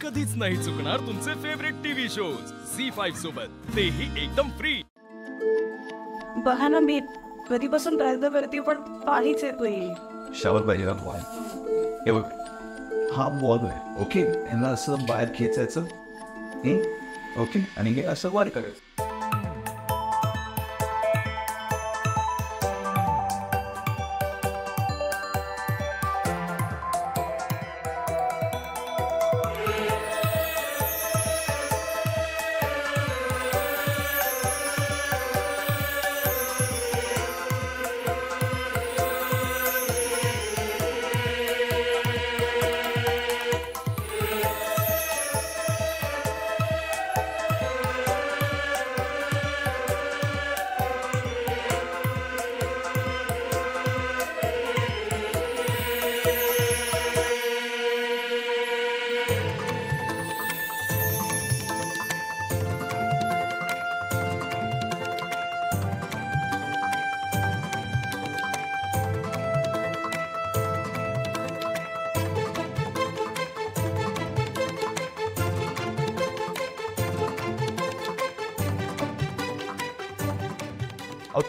कधीच नाही चुकणार तुमचे फेवरेट टीव्ही शोज झी5 सोबत, तेही एकदम फ्री. बघा ना, मी कधीपासून प्रयत्न करते पण पाणीच येत नाही. शावर पाहिजे ना बॉल. हे बघ, हा बॉल आहे. ओके, यांना असं बाहेर खेचायचं. ओके, आणि हे असं वर करायचं.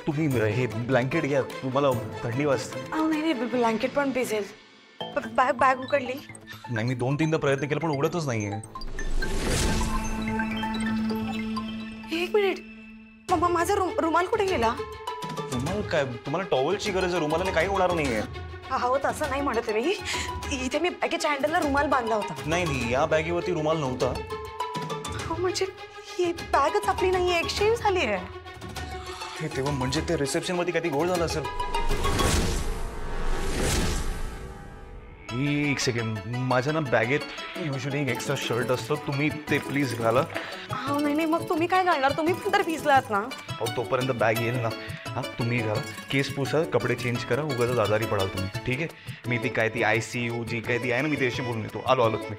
तुम्ही हे ब्लँकेट घ्या, तुम्हाला थंडी वाजते. नाही, ब्लँकेट पण भिजेल. बॅग उघडली नाही, मी 2-3दा प्रयत्न केला पण उघडतच नाहीये. एक मिनिट, मम्मा माझा रुमाल कुठे गेला? रुमाल काय, तुम्हाला टॉवेलची गरज आहे, रुमालाने काही होणार नाहीये. हो, तसं नाही म्हणत मी. इथे मी बॅगेच्या हँडलला रुमाल बांधला होता. नाही, या बॅगेवरती रुमाल नव्हता. हो, म्हणजे ही बॅगच आपली नाहीये, एक्सचेंज झाली आहे. हे तेव्हा म्हणजे ते रिसेप्शन मध्ये काही गोळ झाला असेल. एक सेकंड, माझ्या ना बॅगेत युजली एक एक्स्ट्रा शर्ट असतो, तुम्ही ते प्लीज घाला. हा, नाही, मग तुम्ही काय घालणार? तुम्ही पण तर भिजलात ना. तोपर्यंत बॅग येईल ना. हा, तुम्ही घाला, केस पुसा, कपडे चेंज करा, उगाच आजारी पडाल तुम्ही. ठीक आहे, मी ती काय ती ICU जी काय ती आहे ना, मी त्याशी बोलून येतो. आलो तुम्ही.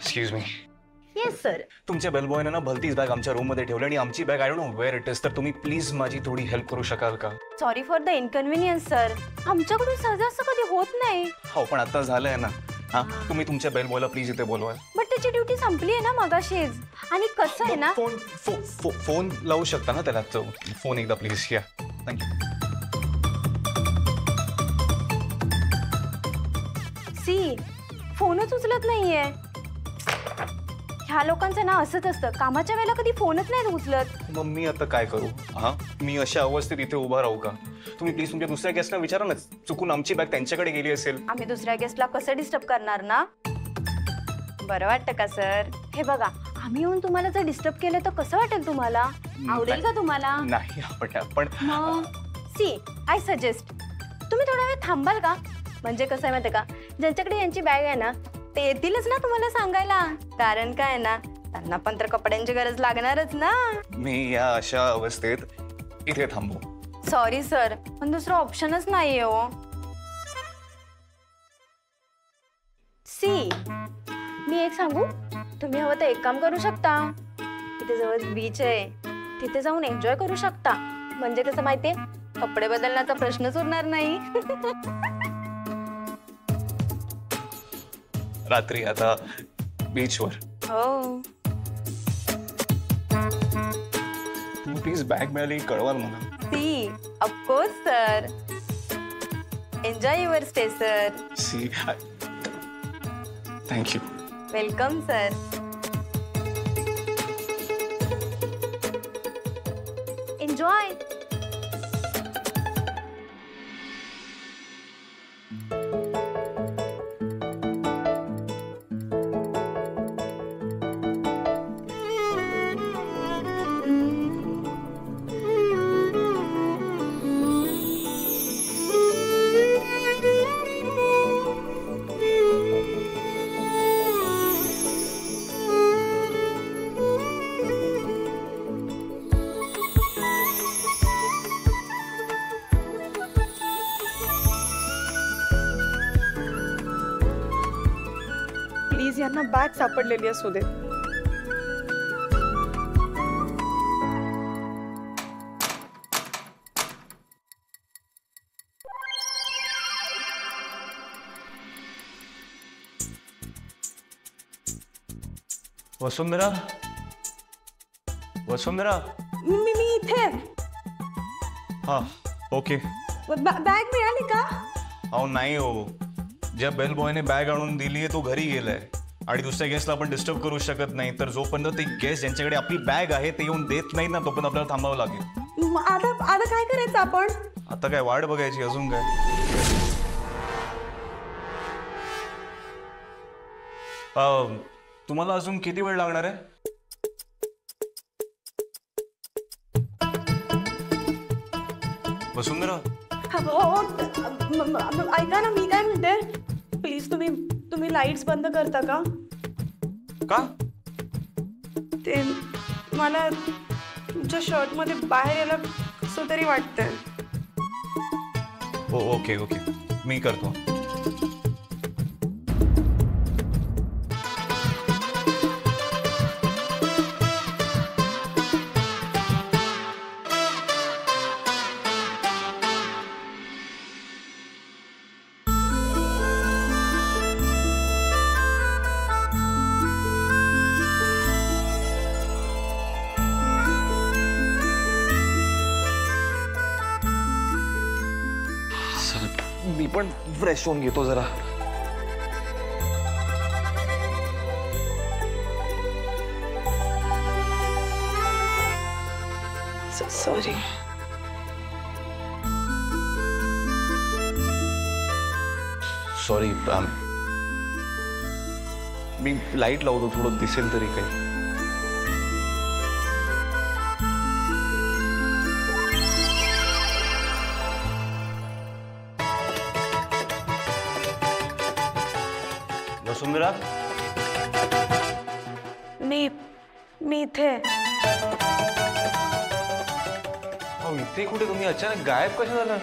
Excuse me. Yes sir. तुमच्या बेलबॉयने ना भलतीच बॅग आमच्या रूम मध्ये ठेवली आणि आमची bag I don't know where it is. तर तुम्ही प्लीज माझी थोडी हेल्प करू शकाल का? Sorry for the inconvenience sir. आमच्याकडून सहज असं कधी होत नाही. हो, पण आता झालंय ना. हा, तुम्ही तुमच्या बेलबॉयला प्लीज इथे बोलवा. बट त्याची ड्युटी संपली आहे ना मगाशीच. आणि कसं आहे ना, फोन लावू शकता ना त्याला. फोन एकदा प्लीज घ्या. थँक्यू. सी, फोनच उचलत नाहीये. ह्या लोकांचं ना असंच असतं, कामाच्या वेळेला कधी फोनच नाही उचलत. मग मी आता काय करू? हा, मी अशा अवस्थेत इथे उभा राहू का? तुम्ही प्लीज तुमच्या दुसऱ्या गेस्टना विचारा ना, चुकून आमची बॅग त्यांच्याकडे गेली असेल. आम्ही दुसऱ्या गेस्टला कसं डिस्टर्ब करणार ना? बरं वाटतं का सर? हे बघा, आम्ही येऊन तुम्हाला जर डिस्टर्ब केलं तर कसं वाटेल तुम्हाला? आवडेल का तुम्हाला? नाही, पण सी, आय सजेस्ट तुम्ही थोडा वेळ थांबाल का? म्हणजे कसं आहे माहिती का, ज्यांच्याकडे यांची बॅग आहे ना ते येतीलच ना तुम्हाला सांगायला. कारण काय ना, त्यांना पण तर कपड्यांची गरज लागणारच ना. मी या अशा अवस्थेत इथे थांबू? सॉरी सर, पण दुसरं ऑप्शनच नाहीये हो. सी, मी एक सांगू, तुम्ही हवं तर एक काम करू शकता. इथे जवळ बीच आहे, तिथे जाऊन एन्जॉय करू शकता. म्हणजे कसं माहितीये, कपडे बदलण्याचा प्रश्नच उरणार नाही. रात्री आता बीचवर. हो. तुम्ही प्लीज बॅग मिळाली कळवाल मला. सी, of course sir. Enjoy your stay sir. सी, थँक्यू. Welcome sir. एन्जॉय. त्यांना बॅग सापडलेली असू दे. वसुंधरा, वसुंधरा. मी इथे. हा ओके. बॅग मिळाली का? अहो नाही हो, ज्या बेल बॉयने बॅग आणून दिली आहे तो घरी गेलाय आणि दुसऱ्या गेस्टला आपण डिस्टर्ब करू शकत नाही. तर जोपर्यंत ते गेस्ट ज्यांच्याकडे आपली बॅग आहे ते येऊन देत नाही ना तोपर्यंत आपल्याला थांबावं लागेल. आता काय करायचं आपण? आता काय वाट बघायची, अजून काय. तुम्हाला अजून किती वेळ लागणार आहे? वसुंधरा. ऐका ना, मी काय म्हणते, प्लीज तुम्ही लाईट्स बंद करता का? का? ते मला तुमच्या शर्ट मध्ये बाहेर यायला कसं तरी वाटतंय. हो ओके ओके, मी करतो. मी पण फ्रेश होऊन घेतो जरा. सॉरी. सॉरी. मी लाईट लावतो, थोडं दिसेल तरी काही. वसुंधरा. मी इथे. इथे कुठे? तुम्ही अचानक गायब कसं झाला?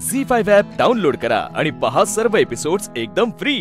झी5 ॲप डाउनलोड करा आणि पहा सर्व एपिसोड्स एकदम फ्री.